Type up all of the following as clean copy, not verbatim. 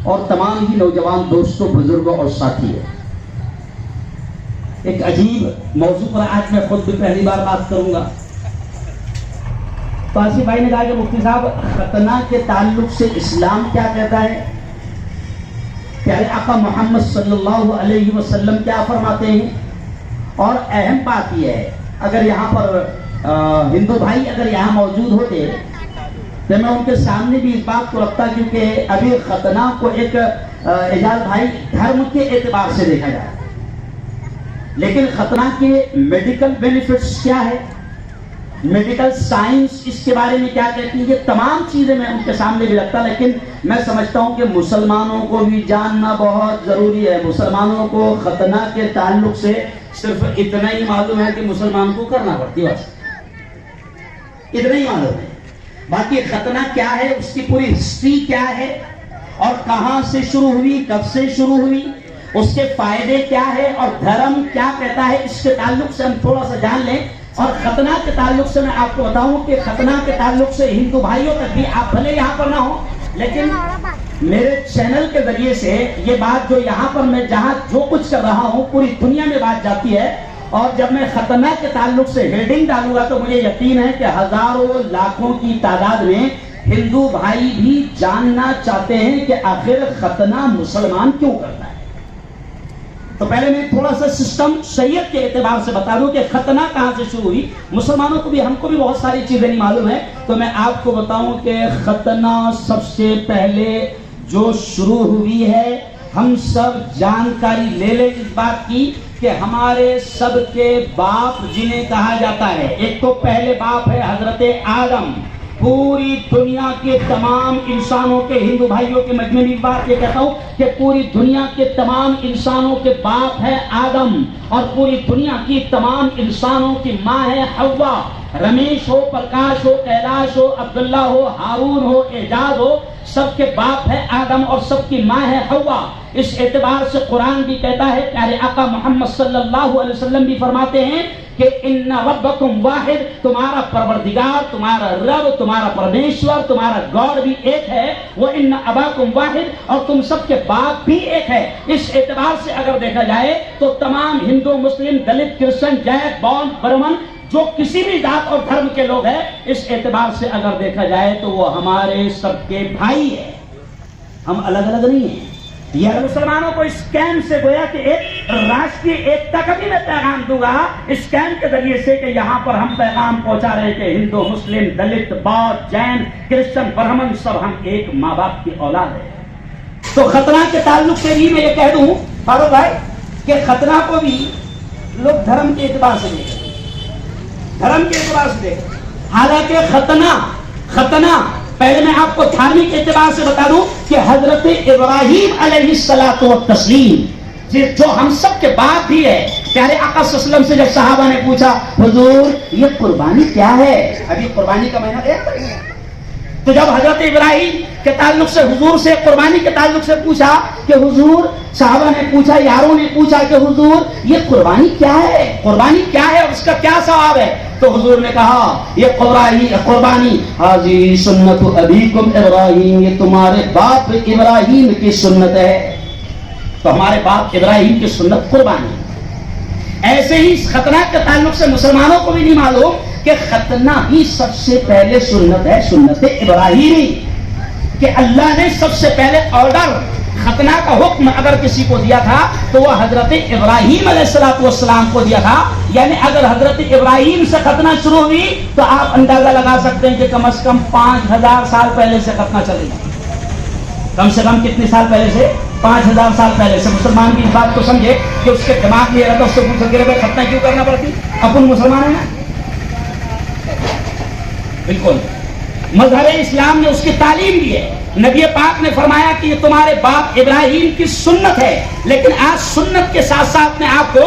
اور تمام ہی نوجوان دوستوں، بزرگوں اور ساتھیوں، ایک عجیب موضوع پر آج میں خود بھی پہلی بار بات کروں گا۔ تو آصف بھائی نے کہا کہ مفتی صاحب ختنہ کے تعلق سے اسلام کیا کہتا ہے، پیارے آقا محمد صلی اللہ علیہ وسلم کیا فرماتے ہیں، اور اہم بات یہ ہے اگر یہاں پر ہندو بھائی اگر یہاں موجود ہوتے تو میں ان کے سامنے بھی اس بات کو رکھتا، کیونکہ ابھی ختنہ کو ایک اعجاز بھائی دھرم کے اعتبار سے دیکھا جائے، لیکن ختنہ کے میڈیکل بینیفٹس کیا ہے، میڈیکل سائنس اس کے بارے میں کیا کہتی ہے، یہ تمام چیزیں میں ان کے سامنے بھی رکھتا، لیکن میں سمجھتا ہوں کہ مسلمانوں کو بھی جاننا بہت ضروری ہے۔ مسلمانوں کو ختنہ کے تعلق سے صرف اتنا ہی معلوم ہے کہ مسلمان کو کرنا پڑتی ہے، بس اتنا ہی معلوم ہے۔ باقی ختنہ کیا ہے، اس کی پوری ہسٹری کیا ہے، اور کہاں سے شروع ہوئی، کب سے شروع ہوئی، اس کے فائدے کیا ہے، اور دھرم کیا کہتا ہے، اس کے تعلق سے ہم تھوڑا سا جان لیں۔ اور ختنہ کے تعلق سے میں آپ کو بتاؤں کہ ختنہ کے تعلق سے ہندو بھائیوں تک بھی، آپ بھلے یہاں پر نہ ہو لیکن میرے چینل کے ذریعے سے یہ بات جو یہاں پر میں جہاں جو کچھ کر رہا ہوں پوری دنیا میں بات جاتی ہے، اور جب میں ختنہ کے تعلق سے ہیڈنگ ڈالوں گا تو مجھے یقین ہے کہ ہزاروں لاکھوں کی تعداد میں ہندو بھائی بھی جاننا چاہتے ہیں کہ آخر ختنہ مسلمان کیوں کرتا ہے۔ تو پہلے میں تھوڑا سا سسٹم شریعت کے اعتبار سے بتا دوں کہ ختنہ کہاں سے شروع ہوئی۔ مسلمانوں کو بھی، ہم کو بھی بہت ساری چیزیں نہیں معلوم ہے، تو میں آپ کو بتاؤں کہ ختنہ سب سے پہلے جو شروع ہوئی ہے، ہم سب جانکاری لے لیں اس بات کی کہ ہمارے سب کے باپ جنہیں کہا جاتا ہے، ایک تو پہلے باپ ہے حضرت آدم۔ پوری دنیا کے تمام انسانوں کے، ہندو بھائیوں کے مجمع میں بات یہ کہتا ہوں کہ پوری دنیا کے تمام انسانوں کے باپ ہے آدم، اور پوری دنیا کی تمام انسانوں کی ماں ہے حوا۔ رمیش ہو، پرکاش ہو، کیلاش ہو، عبداللہ ہو، ہارون ہو، اعجاز ہو، سب کے باپ ہے آدم اور سب کی ماں ہے حوا۔ اس اعتبار سے قرآن بھی کہتا ہے، پیارے آقا محمد صلی اللہ علیہ وسلم بھی فرماتے ہیں کہ ان ربکم واحد، تمہارا پروردگار، تمہارا رب، تمہارا پرمیشور، تمہارا گاڈ بھی ایک ہے، وہ ان اباکم واحد، اور تم سب کے باپ بھی ایک ہے۔ اس اعتبار سے اگر دیکھا جائے تو تمام ہندو، مسلم، دلت، کرسچن، جین، بودھ، برہمن، جو کسی بھی ذات اور دھرم کے لوگ ہیں، اس اعتبار سے اگر دیکھا جائے تو وہ ہمارے سب کے بھائی ہیں، ہم الگ الگ نہیں ہیں۔ یہ مسلمانوں کو اس کیمپ سے گویا کہ ایک راشٹری ایکتا کا بھی میں پیغام دوں گا، اس کیمپ کے ذریعے سے کہ یہاں پر ہم پیغام پہنچا رہے ہیں کہ ہندو، مسلم، دلت، بودھ، جین، کرسچن، برہمن، سب ہم ایک ماں باپ کی اولاد ہیں۔ تو ختنہ کے تعلق سے بھی میں یہ کہہ دوں فاروق بھائی کہ ختنہ کو بھی لوگ دھرم کے اعتبار سے دیکھیں، دھرم کے اعتبار سے دیکھیں، حالانکہ ختنہ پہلے میں آپ کو دھارمک اعتبار سے بتا دوں کہ حضرت ابراہیم علیہ الصلوۃ والتسلیم جو ہم سب کے باپ بھی ہے، پیارے آقا صلی اللہ علیہ وسلم سے جب صحابہ نے پوچھا حضور یہ قربانی کیا ہے، ابھی قربانی کا مہینہ گیا، تو جب حضرت ابراہیم کے تعلق سے حضور سے قربانی کے تعلق سے پوچھا کہ حضور، صحابہ نے پوچھا، یاروں نے پوچھا کہ حضور یہ قربانی کیا ہے اور اس کا کیا ثواب ہے، تو حضور نے کہا یہ قربانی حاضی سنت ابیکم ابراہیم، یہ تمہارے باپ ابراہیم کی سنت ہے، تو ہمارے باپ ابراہیم کی سنت قربانی۔ ایسے ہی ختنہ کے تعلق سے مسلمانوں کو بھی نہیں معلوم کہ ختنہ ہی سب سے پہلے سنت ہے، سنت ابراہیمی، کہ اللہ نے سب سے پہلے آرڈر ختنہ کا حکم اگر کسی کو دیا تھا تو وہ حضرت ابراہیم علیہ السلام کو دیا تھا۔ یعنی اگر حضرت ابراہیم سے ختنہ شروع ہوئی تو آپ اندازہ لگا سکتے ہیں کہ کم از کم 5000 سال پہلے سے ختنہ چلے گا، کم سے کم کتنے سال پہلے سے، 5000 سال پہلے سے۔ مسلمان بھی اس بات کو سمجھے کہ اس کے دماغ میں رہتا، اس سے پوچھ سکے کہ ختنہ کیوں کرنا پڑتی، اپن مسلمان ہیں نا، بالکل مذہب اسلام نے اس کی تعلیم دی ہے۔ نبی پاک نے فرمایا کہ یہ تمہارے باپ ابراہیم کی سنت ہے، لیکن آج سنت کے ساتھ ساتھ میں آپ کو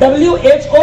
WHO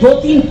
2-3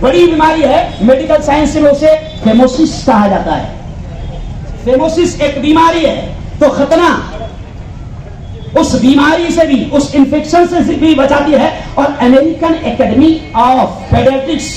بڑی بیماری ہے، میڈیکل سائنس میں اسے فیموسس کہا جاتا ہے. فیموسس ایک بیماری ہے، تو ختنہ اس بیماری سے بھی، اس انفیکشن سے بھی بچاتی ہے. اور امریکن اکیڈمی آف پیڈیاٹرکس،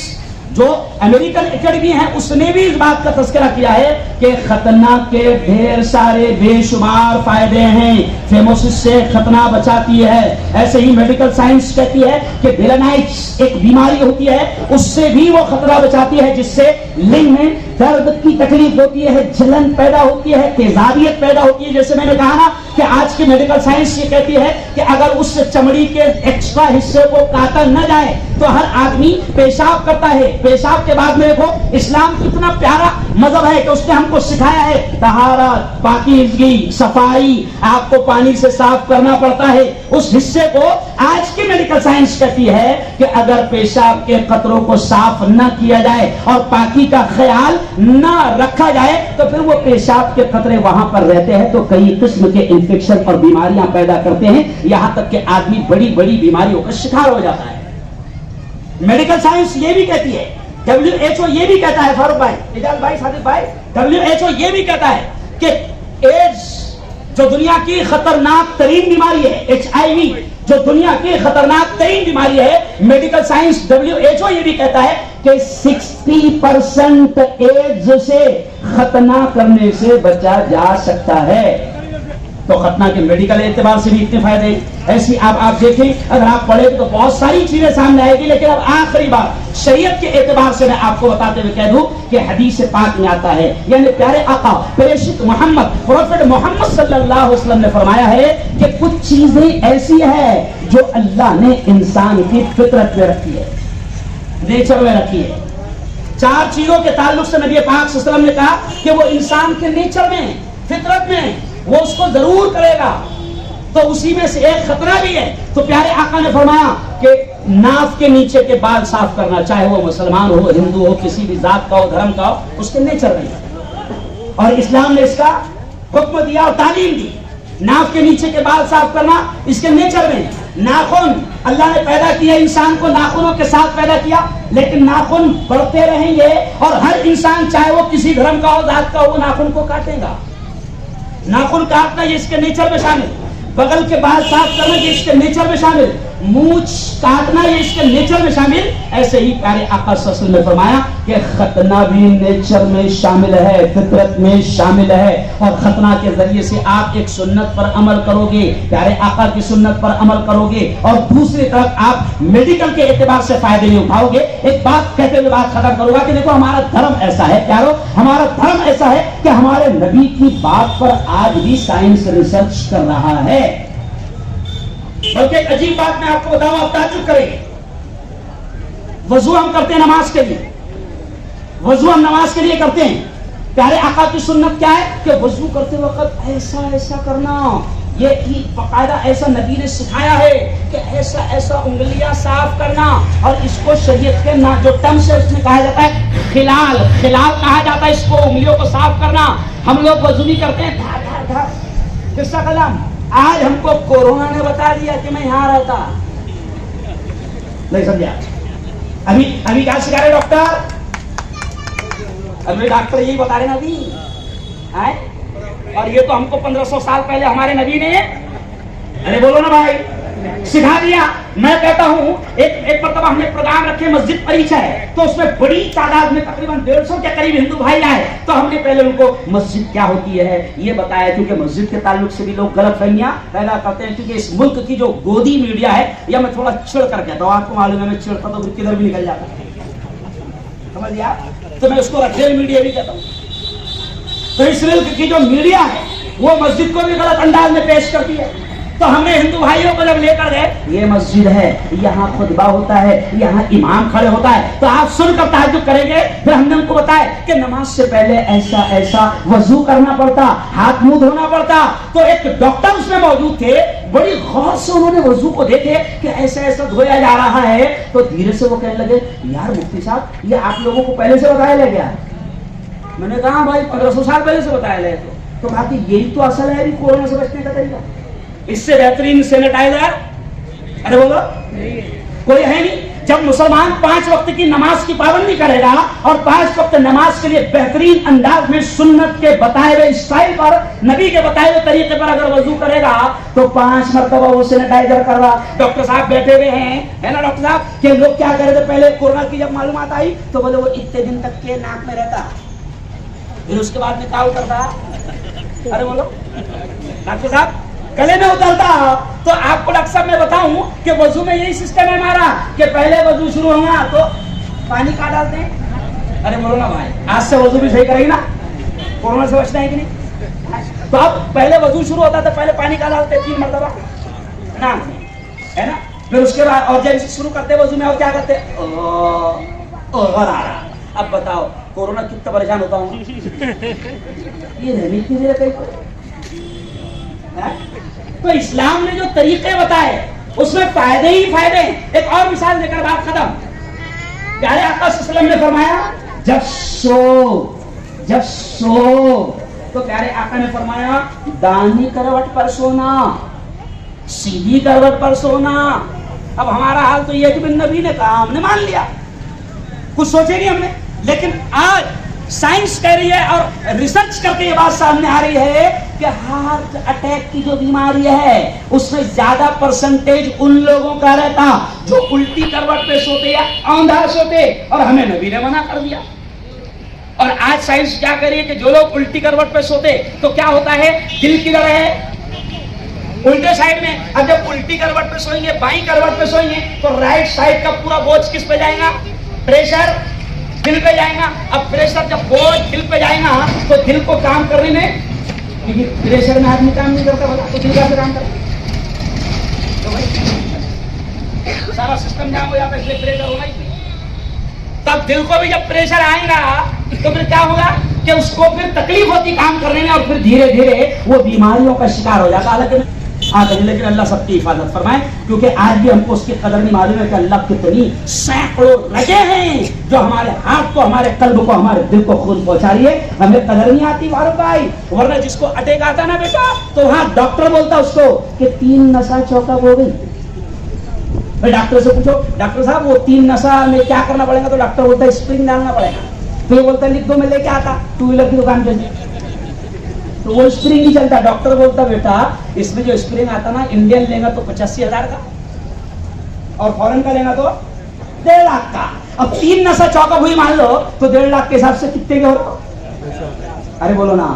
جو امریکن اکیڈمی ہے، اس نے بھی اس بات کا تذکرہ کیا ہے کہ ختنہ کے ڈھیر سارے بے شمار فائدے ہیں، فیموسس سے ختنہ بچاتی ہے. ایسے ہی میڈیکل سائنس کہتی ہے کہ بیلنائٹس ایک بیماری ہوتی ہے، اس سے بھی وہ خطرہ بچاتی ہے، جس سے لنگ میں درد کی تکلیف ہوتی ہے، جلن پیدا ہوتی ہے، تیزابیت پیدا ہوتی ہے. جیسے میں نے کہا نا کہ آج کی میڈیکل سائنس یہ کہتی ہے کہ اگر اس چمڑی کے ایکسٹرا حصے کو کاٹا نہ جائے تو ہر آدمی پیشاب کرتا ہے. پیشاب کے بعد میں دیکھو اسلام کتنا پیارا مذہب ہے کہ اس نے ہم کو سکھایا ہے طہارت، پاکیزگی، صفائی، آپ کو پانی سے صاف کرنا پڑتا ہے. اس حصے کو آج کی میڈیکل سائنس کہتی ہے کہ اگر پیشاب کے قطروں کو صاف نہ کیا جائے اور پاکی کا خیال نہ رکھا جائے تو پھر وہ پیشاب کے قطرے وہاں پر رہتے ہیں تو کئی قسم کے انفیکشن اور بیماریاں پیدا کرتے ہیں، یہاں تک کہ آدمی بڑی بڑی بیماریوں کا شکار ہو جاتا ہے. میڈیکل سائنس یہ بھی کہتی ہے، WHO یہ بھی کہتا ہے، فاروق بھائی، اجاز بھائی، صادق بھائی، WHO یہ بھی کہتا ہے کہ ایڈز جو دنیا کی خطرناک ترین بیماری ہے، HIV جو دنیا کی خطرناک ترین بیماری ہے، میڈیکل سائنس WHO یہ بھی کہتا ہے کہ 60% ایڈز سے ختنہ کرنے سے بچا جا سکتا ہے. تو ختنہ کے میڈیکل اعتبار سے بھی اتنے فائدے ہیں. ایسی آپ دیکھیں، اگر آپ پڑھیں تو بہت ساری چیزیں سامنے آئے گی، لیکن اب آخری بات شریعت کے اعتبار سے میں آپ کو بتاتے ہوئے کہہ دوں کہ حدیث پاک میں آتا ہے، یعنی پیارے آقا پریشت محمد پروفیٹ محمد صلی اللہ علیہ وسلم نے فرمایا ہے کہ کچھ چیزیں ایسی ہیں جو اللہ نے انسان کی فطرت میں رکھی ہے، نیچر میں رکھی ہے. 4 چیزوں کے تعلق سے نبی پاک صلی اللہ علیہ وسلم نے کہا کہ وہ انسان کے نیچر میں، فطرت میں وہ اس کو ضرور کرے گا، تو اسی میں سے ایک خطرہ بھی ہے. تو پیارے آقا نے فرمایا کہ ناف کے نیچے کے بال صاف کرنا، چاہے وہ مسلمان ہو، ہندو ہو، کسی بھی ذات کا ہو، دھرم کا ہو، اس کے نیچر میں. اور اسلام نے اس کا حکم دیا اور تعلیم دی. ناف کے نیچے کے بال صاف کرنا اس کے نیچر میں. ناخن اللہ نے پیدا کیا، انسان کو ناخنوں کے ساتھ پیدا کیا، لیکن ناخن بڑھتے رہیں گے اور ہر انسان چاہے وہ کسی دھرم کا ہو، ذات کا ہو، ناخن کو کاٹے گا. ناخن کاٹنا یہ اس کے نیچر میں شامل، بغل کے بال صاف کرنا یہ اس کے نیچر میں شامل، مونچھ کاٹنا یہ اس کے نیچر میں شامل. ایسے ہی پیارے آقا صلی اللہ علیہ وسلم نے فرمایا کہ ختنہ بھی نیچر میں شامل ہے، فطرت میں شامل ہے. اور ختنہ کے ذریعے سے آپ ایک سنت پر عمل کرو گے، پیارے آقا کی سنت پر عمل کرو گے، اور دوسری طرف آپ میڈیکل کے اعتبار سے فائدے نہیں اٹھاؤ گے. ایک بات کہتے ہوئے بات ختم کروں گا کہ دیکھو ہمارا دھرم ایسا ہے پیارو، ہمارا دھرم ایسا ہے کہ ہمارے نبی کی بات پر آج بھی سائنس ریسرچ کر رہا ہے. بلکہ ایک عجیب بات میں آپ کو بتاؤں، آپ تعجب کریں گے. وضو ہم کرتے ہیں نماز کے لیے، وضو ہم نماز کے لیے کرتے ہیں. پیارے آقا کی سنت کیا ہے کہ وضو کرتے وقت ایسا ایسا کرنا، یہ باقاعدہ ایسا نبی نے سکھایا ہے کہ ایسا ایسا انگلیاں صاف کرنا. اور اس کو شریعت کے جو ٹرمز ہے اس میں کہا جاتا ہے خلال، خلال کہا جاتا ہے اس کو، انگلیوں کو صاف کرنا. ہم لوگ وضو بھی کرتے ہیں دھار دھار دھار، قصہ کلام. آج ہم کو کورونا نے بتا دیا کہ میں یہاں رہتا نہیں، سمجھا؟ ابھی کیا سکھا رہے ڈاکٹر؟ ابھی ڈاکٹر یہی بتا رہے نا ابھی. اور یہ تو ہم کو 1500 سال پہلے ہمارے نبی نے، ارے بولو نا بھائی، سکھا دیا. میں کہتا ہوں ایک مرتبہ ہم نے پروگرام رکھے مسجد پریچہ ہے، تو اس میں بڑی تعداد میں تقریباً 150 کے قریب ہندو بھائی آئے. تو ہم نے پہلے ان کو مسجد کیا ہوتی ہے یہ بتایا، کیونکہ مسجد کے تعلق سے بھی لوگ غلط فہمیاں پیدا کرتے ہیں. کیونکہ اس ملک کی جو گودی میڈیا ہے، یا میں تھوڑا چڑ کر کہتا ہوں، آپ کو معلوم ہے میں چڑتا تو کدھر بھی نکل جاتا، سمجھ لیا؟ تو میں اس کو رکھیل میڈیا بھی کہتا ہوں. تو اس ملک کی جو میڈیا ہے وہ مسجد کو بھی غلط انداز میں پیش کرتی ہے. تو ہم نے ہندو بھائیوں کو جب لے کر گئے، یہ مسجد ہے، یہاں خطبہ ہوتا ہے، یہاں امام کھڑے ہوتا ہے، تو آپ سن کر تعجب کریں گے. پھر ہم نے ان کو بتایا کہ نماز سے پہلے ایسا ایسا وضو کرنا پڑتا، ہاتھ منہ دھونا پڑتا. تو ایک ڈاکٹر اس میں موجود تھے، بڑی غور سے انہوں نے وضو کو دیکھے کہ ایسا ایسا دھویا جا رہا ہے. تو دھیرے سے وہ کہنے لگے یار مفتی صاحب یہ آپ لوگوں کو پہلے سے بتایا لے گیا. میں نے کہا بھائی 1500 سال پہلے سے بتایا لے. تو کہا کہ یہی تو اصل ہے کورونا سے بچنے کا طریقہ، اس سے بہترین سینیٹائزر، ارے بولو کوئی ہے نہیں. جب مسلمان 5 وقت کی نماز کی پابندی کرے گا اور 5 وقت نماز کے لیے بہترین انداز میں سنت کے بتائے ہوئے اسٹائل پر, نبی کے بتائے ہوئے طریقے پر اگر وضو کرے گا تو 5 مرتبہ وہ سینیٹائزر کر رہا. ڈاکٹر صاحب بیٹھے ہوئے ہیں, ہے نا ڈاکٹر صاحب, کہ لوگ کیا کرے تھے پہلے کورونا کی جب معلومات آئی تو بولے وہ اتنے دن تک کے ناک میں رہتا, پھر اس کے بعد میں کیا اترتا, ارے بولو ڈاکٹر صاحب گلے میں اترتا. تو آپ کو ڈاکٹر صاحب میں بتاؤں کہ وضو میں یہی سسٹم ہے ہمارا کہ پہلے وضو شروع ہوگا تو پانی کا ڈالتے ہیں. ارے بولو نا بھائی, آج سے وضو بھی صحیح کرے گی نا, کورونا سے بچنا ہے کہ نہیں. تو اب پہلے وضو شروع ہوتا تھا پہلے پانی کا ڈالتے 3 مرتبہ نا, ہے نا. پھر اس کے بعد اور جب شروع کرتے وضو میں اور کیا کرتے, اب بتاؤ کورونا کتنا پریشان ہوتا ہوں یہ رہنے کی ضرورت ہے. تو اسلام نے جو طریقے بتائے اس میں فائدے ہی فائدے. ایک اور مثال دے کر بات ختم. پیارے آقا صلی اللہ علیہ وسلم نے فرمایا جب سو تو پیارے آقا نے فرمایا دانی کروٹ پر سونا, سیدھی کروٹ پر سونا. اب ہمارا حال تو یہ کہ نبی نے کہا ہم نے مان لیا, کچھ سوچے نہیں ہم نے. لیکن آج سائنس کہہ رہی ہے اور ریسرچ کر کے یہ بات سامنے آ رہی ہے کہ ہارٹ اٹیک کی جو بیماری ہے اس میں زیادہ پرسنٹیج ان لوگوں کا رہتا جو الٹی کروٹ پہ سوتے یا اوندھا سوتے, اور ہمیں نبی نے منع کر دیا. اور آج سائنس کیا کر رہی ہے کہ جو لوگ الٹی کروٹ پہ سوتے تو کیا ہوتا ہے, دل کدھر ہے, الٹے سائڈ میں. اب جب الٹی کروٹ پہ سوئیں گے, بائیں کروٹ پہ سوئیں گے تو رائٹ سائڈ کا پورا بوجھ کس پہ جائے گا, پریشر دل پہ جائے گا. اب پریشر جب بوجھ دل پہ جائے گا تو دل کو کام کرنے میں, کیونکہ پریشر میں آدمی کام نہیں کرتا تو دل کا کام کرتا تو بھائی سارا سسٹم جام ہو جاتا ہے, اس لیے پریشر ہونا ہی چاہیے. تب دل کو بھی جب پریشر آئے گا تو پھر کیا ہوگا کہ اس کو پھر تکلیف ہوتی کام کرنے میں اور پھر دھیرے دھیرے وہ بیماریوں کا شکار ہو جاتا. لیکن اللہ سب کی حفاظت فرمائے, کیونکہ آج بھی ہم کو اس کی قدر نہیں معلوم ہے کہ اللہ کتنی سینکڑوں رگیں ہیں جو ہمارے ہاتھ کو, ہمارے قلب کو, ہمارے دل کو خون پہنچا رہی ہے. ہمیں قدر نہیں آتی فاروق بھائی. ورنہ جس کو اٹیک آتا نا بیٹا تو وہاں ڈاکٹر بولتا اس کو کہ 3 نسا چوکا ہو گئی. ڈاکٹر سے پوچھو ڈاکٹر صاحب وہ 3 نسا میں کیا کرنا پڑے گا, تو ڈاکٹر بولتا ہے اسپرنگ ڈالنا پڑے گا. تو یہ بولتا ہے لکھ دو میں لے کے آتا 2 ویلر کی دکان پہ, تو وہ اسپرنگ نہیں چلتا. ڈاکٹر بولتا بیٹا اس میں جو اسپرنگ آتا نا انڈین لے گا تو 85,000 کا اور فورن کا لے گا تو 1.5 لاکھ کا. اب 3 نسا چوکا ہوئی مان لو تو 1.5 لاکھ کے حساب سے کتنے کے ہو, ارے بولو نا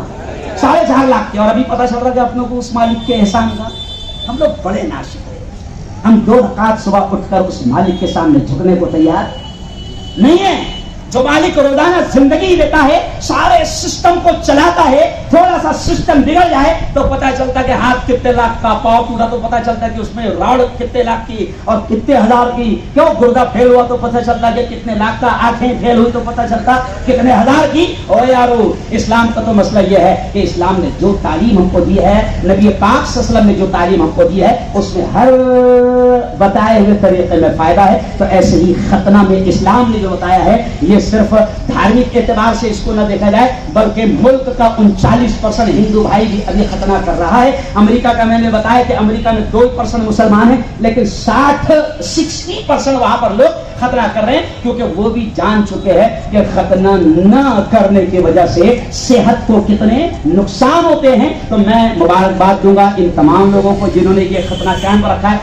4.5 لاکھ کے. اور ابھی پتا چل رہا کہ اپنوں کو اس مالک کے احسان کا ہم لوگ بڑے ناشکر ہیں. ہم 2 رکعت صبح اٹھ کر اس مالک کے سامنے جھکنے کو تیار نہیں ہے جو مالک روزانہ زندگی دیتا ہے, سارے سسٹم کو چلاتا ہے. تھوڑا سا سسٹم بگڑ جائے تو پتا چلتا کہ ہاتھ کتنے لاکھ کا, پاؤں ٹوٹا تو پتا چلتا کہ اس میں راڑ کتنے لاکھ کی اور کتنے ہزار کی, کیوں گردہ پھیل ہوا تو پتا چلتا کہ کتنے لاکھ کا, آنکھیں پھیل ہوئی تو پتا چلتا کتنے ہزار کی. او یارو اسلام کا تو مسئلہ یہ ہے کہ اسلام نے جو تعلیم ہم کو دی ہے, نبی پاک صلی اللہ علیہ وسلم نے جو تعلیم ہم کو دی ہے اس میں ہر بتائے ہوئے طریقے میں فائدہ ہے. تو ایسے ہی ختنہ میں اسلام نے جو بتایا ہے یہ صرف دھارمک اعتبار سے اس کو نہ دیکھا جائے بلکہ ملک کا 39% ہندو بھائی بھی ابھی ختنہ کر رہا ہے. امریکہ کا میں نے بتایا کہ امریکہ میں 2% مسلمان ہیں لیکن 60% وہاں پر لوگ ختنہ کر رہے ہیں, کیونکہ وہ بھی جان چکے ہیں کہ ختنہ نہ کرنے کی وجہ سے صحت کو کتنے نقصان ہوتے ہیں. تو میں مبارکباد دوں گا ان تمام لوگوں کو جنہوں نے یہ ختنہ قائم رکھا ہے.